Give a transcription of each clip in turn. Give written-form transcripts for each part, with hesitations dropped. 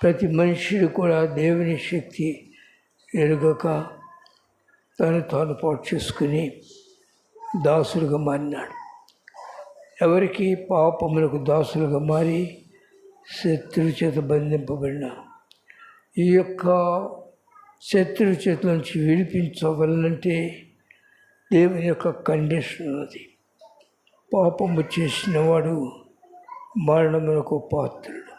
ప్రతి మనుషుడు కూడా దేవుని శక్తి ఎరుగక తను తాను పాటు చేసుకుని దాసులుగా మారినాడు. ఎవరికి? పాపములకు దాసులుగా మారి శత్రువు చేత బంధింపబడిన. ఈ యొక్క శత్రువు చేతుల నుంచి విడిపించవలనంటే దేవుని యొక్క కండిషన్ ఉన్నది. పాపము చేసిన వాడు మరణమునకు పాత్రుడు.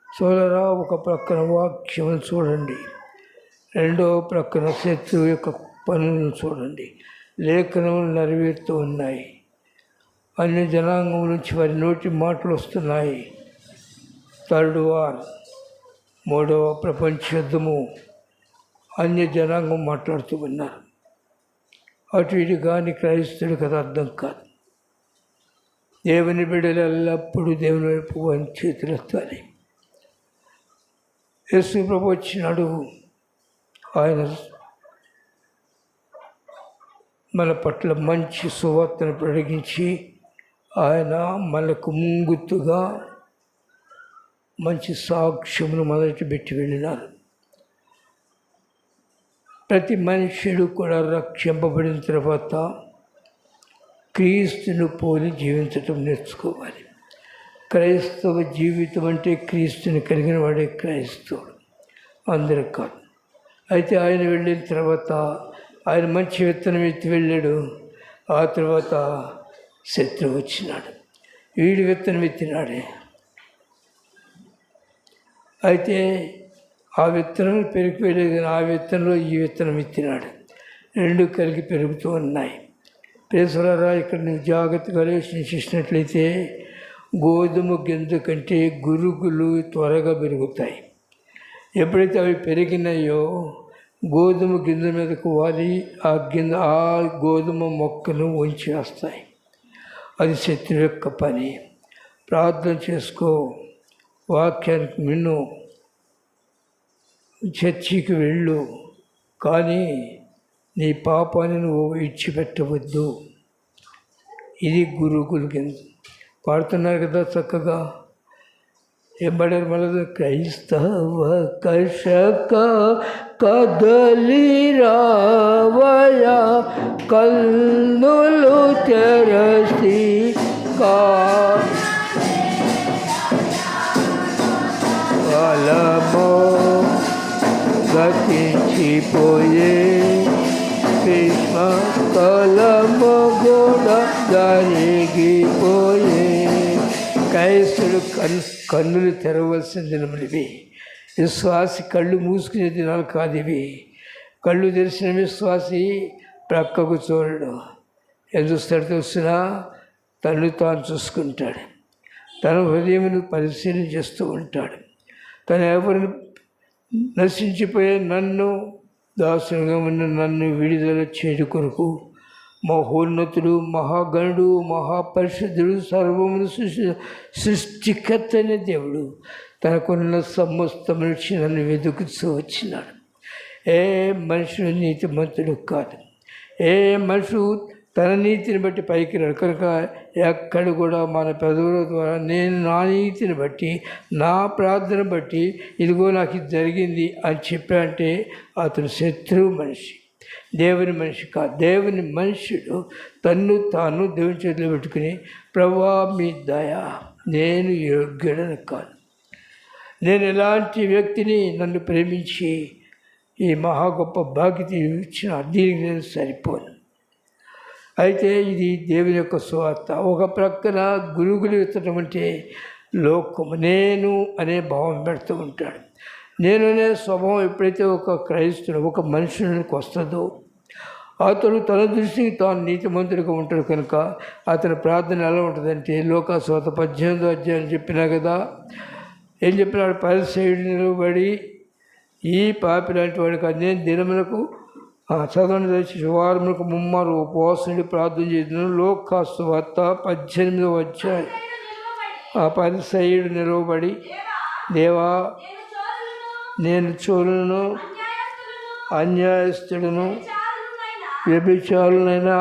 సోదరా, ఒక ప్రక్కన వాక్యమును చూడండి, రెండవ ప్రక్కన శత్రువు యొక్క పనులను చూడండి. లేఖనములు నెరవేరుతూ ఉన్నాయి. అన్ని జనాంగం నుంచి వారి నోటి మాటలు వస్తున్నాయి. థర్డ్ వార్, మూడవ ప్రపంచ యుద్ధము, అన్య జనాంగం మాట్లాడుతూ ఉన్నారు. అటు ఇటు కానీ క్రైస్తవుడు కదా అర్థం కాదు. దేవుని బిడ్డలు ఎల్లప్పుడూ దేవుని వైపు చేతులు ఎత్తాలి. యేసు ప్రభు వచ్చినాడు. ఆయన మన పట్ల మంచి సువార్తను ప్రకటించి ఆయన మనకు ముంగుతుగా మంచి సాక్ష్యమును మొదటి పెట్టి వెళ్ళినారు. ప్రతి మనుష్యుడు కూడా రక్షింపబడిన తర్వాత క్రీస్తును పోలి జీవించటం నేర్చుకోవాలి. క్రైస్తవ జీవితం అంటే క్రీస్తుని కలిగిన వాడే క్రైస్తవుడు, అందరూ కాదు. అయితే ఆయన వెళ్ళిన తర్వాత ఆయన మంచి విత్తనం ఎత్తి వెళ్ళాడు. ఆ తర్వాత శత్రువు వచ్చినాడు. వీడి విత్తనం ఎత్తినాడే. అయితే ఆ విత్తనం పెరిగి వెళ్ళేది, ఆ విత్తనంలో ఈ విత్తనం ఎత్తినాడు. రెండు కలిగి పెరుగుతూ ఉన్నాయి. ప్రేసరారా, ఇక్కడ నువ్వు జాగ్రత్తగా ఆలోచించినట్లయితే గోధుమ గింజ కంటే గురుగులు త్వరగా పెరుగుతాయి. ఎప్పుడైతే అవి పెరిగినాయో గోధుమ గింజ మీదకు వాలి ఆ గోధుమ మొక్కను వంచేస్తాయి. అది శత్రువు యొక్క పని. ప్రార్థన చేసుకో, వాక్యానికి విను, చర్చికి వెళ్ళు, కానీ నీ పాపాన్ని నువ్వు విడిచిపెట్టవద్దు. ఇది గురుగుల కింద పాడుతున్నారు కదా చక్కగా. ఏం పాడారు మళ్ళీ? క్రైస్తవ కర్షక కదలి రావయా, కన్నులు తెరసి కాలమో గతించిపోయే, కృష్ణ కాలము కూడా జరిగిపోయే. క్రైస్తుడు కన్నులు తెరవలసిన దినములు ఇవి. విశ్వాసి కళ్ళు మూసుకునే దినాలు కాదు ఇవి. కళ్ళు తెరిచిన విశ్వాసి ప్రక్కకు చూడడు. ఏం చూస్తాడు తెలిసినా? తను తాను చూసుకుంటాడు. తన హృదయమును పరిశీలన చేస్తూ ఉంటాడు. తను ఎవరిని నశించిపోయే నన్ను, దాసునిగా ఉన్న నన్ను విడుదల చేయడు కొరకు మహోన్నతుడు, మహాగణుడు, మహాపరిశుద్ధుడు, సర్వమును సృష్టికర్త అనే దేవుడు తనకున్న సమస్త మనిషి నన్ను వెతుకుతూ వచ్చినాడు. ఏ మనుషుడు నీతిమంతుడు కాదు. ఏ మనుషుడు తన నీతిని బట్టి పైకి రాడు. కనుక ఎక్కడ కూడా మన పెదవుల ద్వారా నేను నా నీతిని బట్టి, నా ప్రార్థన బట్టి ఇదిగో నాకు ఇది జరిగింది అని చెప్పాడంటే అతను శత్రువు మనిషి, దేవుని మనిషి కాదు. దేవుని మనుషుడు తన్ను తాను దేవుని చేతిలో పెట్టుకుని, ప్రభువా మీ దయ, నేను యోగ్యుడని కాదు, నేను ఎలాంటి వ్యక్తిని, నన్ను ప్రేమించి ఈ మహా గొప్ప బాధ్యత ఇచ్చిన దీనికి నేను సరిపోను. అయితే ఇది దేవుని యొక్క సువార్త. ఒక ప్రక్కన గురుగులు ఎత్తడం అంటే లోకము, నేను అనే భావం పెడుతూ ఉంటాడు. నేను అనే స్వభావం ఎప్పుడైతే ఒక క్రైస్తవుడు, ఒక మనుషునికి వస్తుందో అతడు తన దృష్టికి తాను నీతిమంతుడిగా ఉంటాడు. కనుక అతని ప్రార్థన ఎలా ఉంటుందంటే, లోకాసువార్త 18వ అధ్యాయం చెప్పినా కదా, ఏం చెప్పినాడు? పరిసయ్యుడు నిలబడి, ఈ పాపి లాంటి వాడికి నేను దినములకు చదవని తెచ్చి శువారములకు ముమ్మారు ఉపవాసం ప్రార్థన చేసిన. లోకాసువార్త 18వ అధ్యాయం. ఆ పరిసయ్యుడు నిలవబడి, దేవా నేను చోరును, అన్యాయస్తుడును, వ్యభిచారులైనా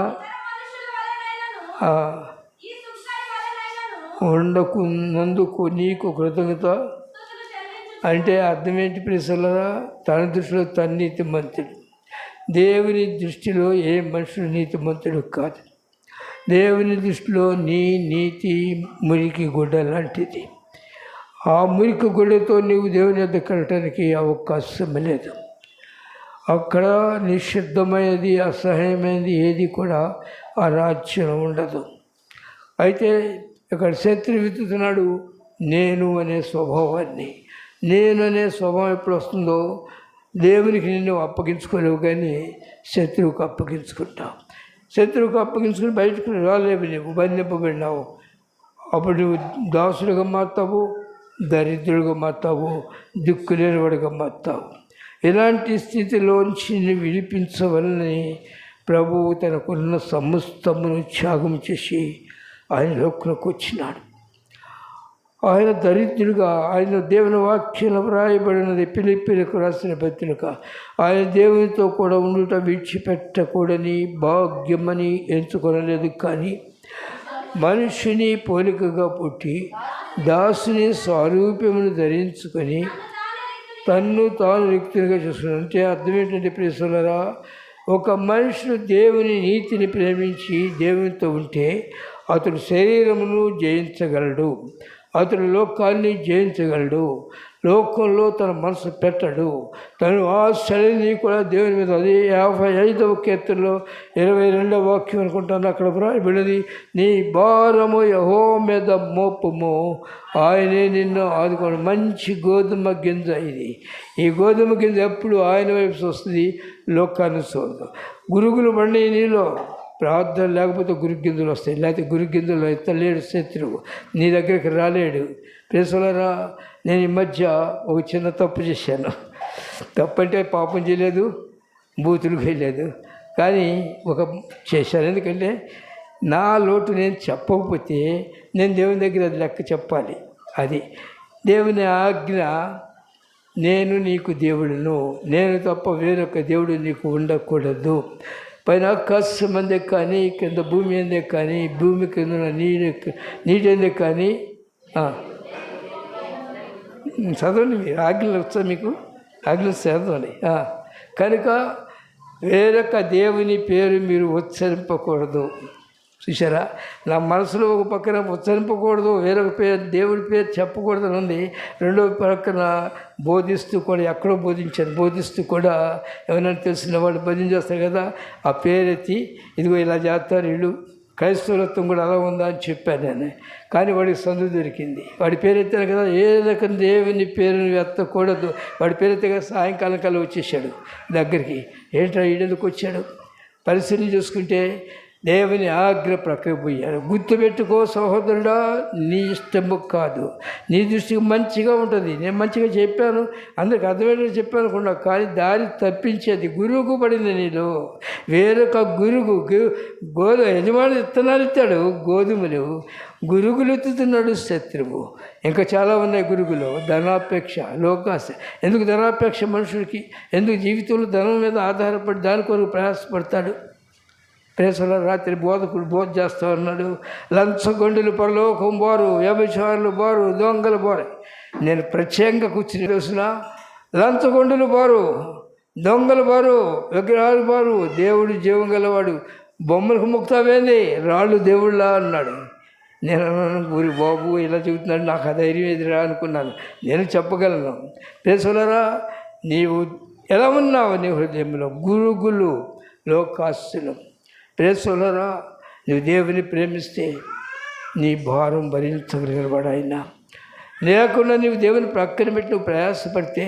ఉండకున్నందుకు నీకు కృతజ్ఞత అంటే అర్థం ఏంటి ప్రియులారా? తన దృష్టిలో తన నీతిమంతుడు. దేవుని దృష్టిలో ఏ మనుషుడు నీతిమంతుడు కాదు. దేవుని దృష్టిలో నీ నీతి మురికి గుడ్డ లాంటిది. ఆ మురికి గుడ్డతో నీవు దేవుని వద్దకు వెళ్ళటానికి అవకాశం లేదు. అక్కడ నిషిద్ధమైనది, అసహ్యమైనది ఏది కూడా ఆ రాజ్యం ఉండదు. అయితే ఇక్కడ శత్రువు వెతుకుతున్నాడు నేను అనే స్వభావాన్ని. నేను అనే స్వభావం ఎప్పుడు వస్తుందో దేవునికి నిన్ను అప్పగించుకోలేవు, కానీ శత్రువుకు అప్పగించుకుంటావు. శత్రువుకు అప్పగించుకుని బయటకు రాలేవు, నీవు బంధింపబడినావు. అప్పుడు నువ్వు దాసుడుగా మారుతావు, దరిద్రుడిగా మారుతావు, దిక్కులేనివాడిగా మారుతావు. ఇలాంటి స్థితిలోంచి విడిపించవలని ప్రభువు తనకున్న సమస్తమును త్యాగం చేసి ఆయన లోకంలోకి వచ్చినాడు. ఆయన దరిద్రుడుగా, ఆయన దేవుని వాక్యంలో వ్రాయబడినది ఫిలిప్పీయులకు రాసిన పత్రిక, ఆయన దేవునితో కూడా ఉండుట విడిచిపెట్టకూడని భాగ్యమని ఎంచుకొనలేదు, కానీ మనుషుని పోలికగా పుట్టి దాసుని స్వరూపమును ధరించుకొని తన్ను తాను రిక్తునిగా చేసుకున్నాడు. అంటే అర్థం ఏంటంటే ప్రియసులరా, ఒక మనుషుడు దేవుని నీతిని ప్రేమించి దేవునితో ఉంటే అతడు శరీరమును జయించగలడు, అతడు లోకాన్ని జయించగలడు. లోకంలో తన మనసు పెట్టడు. తను ఆశలని కూడా దేవుని మీద, అది 55వ కీర్తనలో 22వ వాక్యం అనుకుంటాను, అక్కడ వ్రాయబడినది, నీ భారము యెహోవా మీద మోపము, ఆయనే నిన్ను ఆదుకోండి. మంచి గోధుమ గింజ ఇది. ఈ గోధుమ గింజ ఎప్పుడు ఆయన వైపు వస్తుంది, లోకాన్ని చూడదు. గురుగులు పండి నీలో ప్రార్థన లేకపోతే గురుగిందులు వస్తాయి, లేకపోతే గురుగిందులు ఎత్తలేడు శత్రువు, నీ దగ్గరికి రాలేడు. ప్రేసలరా, నేను ఈ మధ్య ఒక చిన్న తప్పు చేశాను. తప్పు అంటే పాపం చేయలేదు, బూతులు వేయలేదు, కానీ ఒక చేశాను. ఎందుకంటే నా లోటు నేను చెప్పకపోతే నేను దేవుని దగ్గర అది లెక్క చెప్పాలి. అది దేవుని ఆజ్ఞ. నేను నీకు దేవుడును, నేను తప్ప వేరొక దేవుడు నీకు ఉండకూడదు. పైన ఆకాశం అందే కానీ, కింద భూమి అందే కానీ, భూమి కింద నీటి అందే కానీ. చదవండి, మీరు ఆజ్ఞలు వచ్చా మీకు? ఆజ్ఞలు చదవండి. కనుక వేరొక దేవుని పేరు మీరు ఉచ్చరింపకూడదు. చూసారా, నా మనసులో ఒక పక్కన ఉచ్చరింపకూడదు, వేరొక పేరు దేవుడి పేరు చెప్పకూడదు అని ఉంది. రెండో పక్కన బోధిస్తూ కూడా, ఎక్కడో బోధిస్తూ కూడా ఎవరైనా తెలిసిన వాళ్ళు బోధించేస్తారు కదా, ఆ పేరెత్తి ఇదిగో ఇలా చేస్తారు వీళ్ళు, క్రైస్తవత్వం కూడా అలా ఉందా అని చెప్పాను నేను. కానీ వాడికి సందు దొరికింది. వాడి పేరు ఎత్తాను కదా, ఏ రకం దేవుని పేరుని ఎత్తకూడదు. వాడి పేరు ఎత్తగా సాయంకాలం కల్లా వచ్చేసాడు దగ్గరికి. ఏంట్రా ఈడెందుకు వచ్చాడు? పరిశీలన చూసుకుంటే దేవుని ఆజ్ఞ ప్రక్కకు పోయారు. గుర్తుపెట్టుకో సహోదరుడా, నీ ఇష్టము కాదు, నీ దృష్టికి మంచిగా ఉంటుంది. నేను మంచిగా చెప్పాను, అందరికి అర్థమయ్యేలా చెప్పాను అనుకున్నా, కానీ దారి తప్పించేది గురువుకు పడింది నీలో. వేరొక గురువు యజమాని విత్తనాలు ఇస్తాడు, గోధుమలు, గురుగులు ఎత్తుతున్నాడు శత్రువు. ఇంకా చాలా ఉన్నాయి గురుగులు. ధనాపేక్ష, లోకాశ. ఎందుకు ధనాపేక్ష మనుషుడికి? ఎందుకు జీవితంలో ధనం మీద ఆధారపడి దాని కొరకు ప్రయాసపడతాడు? ప్రేసల రాత్రి బోధకుడు బోధ చేస్తూ ఉన్నాడు, లంచగొండులు పరలోకం బారు, వ్యభిచారులు బారు, దొంగలు బారు. నేను ప్రత్యేకంగా కూర్చుని చూసిన, లంచగొండులు బారు, దొంగలు బారు, విగ్రహాలు బారు, దేవుడు జీవం గలవాడు, బొమ్మలకు ముక్తావేంది, రాళ్ళు దేవుళ్ళా అన్నాడు. నేను ఊరి బాబు ఇలా చెబుతున్నాడు, నాకు ఆ ధైర్యం ఎదురా అనుకున్నాను. నేను చెప్పగలను. ప్రేసలరా, నీవు ఎలా ఉన్నావు నీ హృదయంలో? గురుగులు, లోకాస్తులు. ప్రేసలరా, నువ్వు దేవుని ప్రేమిస్తే నీ భారం భరించగలిగినవాడు ఆయన. లేకుండా నువ్వు దేవుని ప్రక్కన పెట్టి నువ్వు ప్రయాసపడితే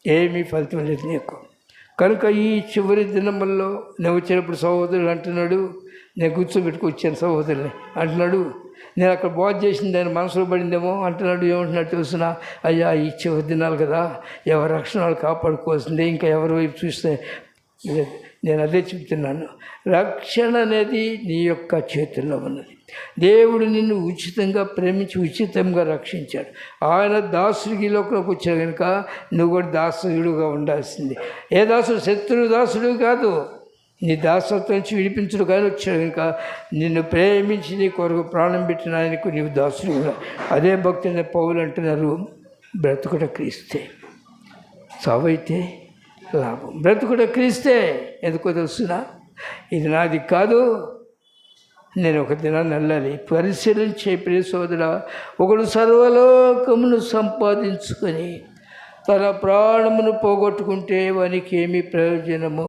ఏమీ ఫలితం లేదు నీకు. కనుక ఈ చివరి దినముల్లో నేను వచ్చినప్పుడు సహోదరుడు అంటున్నాడు, నేను కూర్చోబెట్టుకొచ్చాను సహోదరుని అంటున్నాడు, నేను అక్కడ బోధ చేసింది ఆయన మనసులో పడిందేమో అంటున్నాడు. ఏమంటున్నాడు తెలుసిన? అయ్యా, ఈ చివరి దినాలు కదా, ఎవరి రక్షణలు కాపాడుకోవాల్సిందే, ఇంకా ఎవరి వైపు చూస్తే. నేను అదే చెప్తున్నాను, రక్షణ అనేది నీ యొక్క చేతుల్లో ఉన్నది. దేవుడు నిన్ను ఉచితంగా ప్రేమించి ఉచితంగా రక్షించాడు. ఆయన దాసుడికి లోకంలోకి వచ్చాడు కనుక నువ్వు కూడా దాసుడుగా ఉండాల్సింది. ఏ దాసుడు? శత్రు దాసుడు కాదు, నీ దాసత్వం నుంచి విడిపించడు కానీ వచ్చాడు కనుక నిన్ను ప్రేమించి నీ కొరకు ప్రాణం పెట్టిన ఆయనకు నీవు దాసుడు. అదే భక్తుడైన పౌలు అంటున్నారు, బ్రతుకుట క్రీస్తే, చావైతే లాభం. బ్రతుకుట క్రీస్తే. ఎందుకో తెలుసునా? ఇది నాది కాదు, నేను ఒక దినాన్ని వెళ్ళాలి. పరిశీలించే ప్రియ సోదరా, ఒకడు సర్వలోకమును సంపాదించుకొని తన ప్రాణమును పోగొట్టుకుంటే వానికి ఏమి ప్రయోజనము?